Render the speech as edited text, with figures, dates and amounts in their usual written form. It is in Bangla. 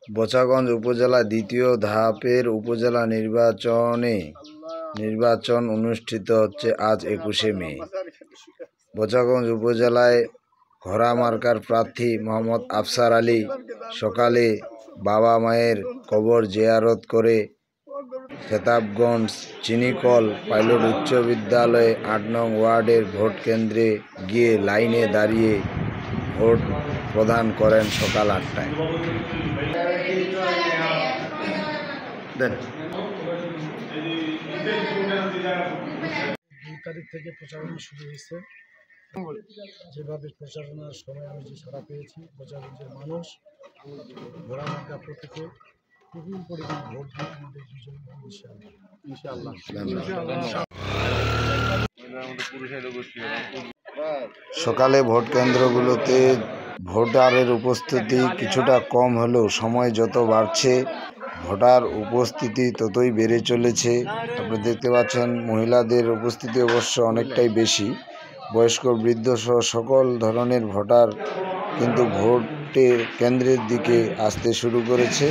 বোচাগঞ্জ উপজেলা দ্বিতীয় ধাপের উপজেলা নির্বাচন অনুষ্ঠিত হচ্ছে আজ 21শে মে। বোচাগঞ্জ উপজেলায় ঘোড়া মার্কার প্রার্থী মোহাম্মদ আফসার আলী সকালে বাবা মায়ের কবর জিয়ারত করে খেতাবগঞ্জ চিনিকল পাইলট উচ্চ বিদ্যালয়ে ৮ নং ওয়ার্ডের ভোট কেন্দ্রে গিয়ে লাইনে দাঁড়িয়ে ভোট প্রদান করেন সকাল ৮টায়। ২ তারিখ থেকে প্রচারণা শুরু হয়েছে। যেভাবে প্রচারণার সময় আমি যে সাড়া পেয়েছি, বোচাগঞ্জের মানুষ ঘোড়া মার্কা প্রতীকে বিপুল পরিমাণ ভোট দিয়ে আমাদের বিজয়ী ইনশাআল্লাহ। সকালে ভোট কেন্দ্রগুলোতে ভোটারের উপস্থিতি কিছুটা কম হলেও সময় যত বাড়ছে ভোটার উপস্থিতি ততই বেড়ে চলেছে। আপনি দেখতে পাচ্ছেন মহিলাদের উপস্থিতি অবশ্য অনেকটাই বেশি। বয়স্ক বৃদ্ধ সহ সকল ধরনের ভোটার কিন্তু ভোটে কেন্দ্রের দিকে আসতে শুরু করেছে।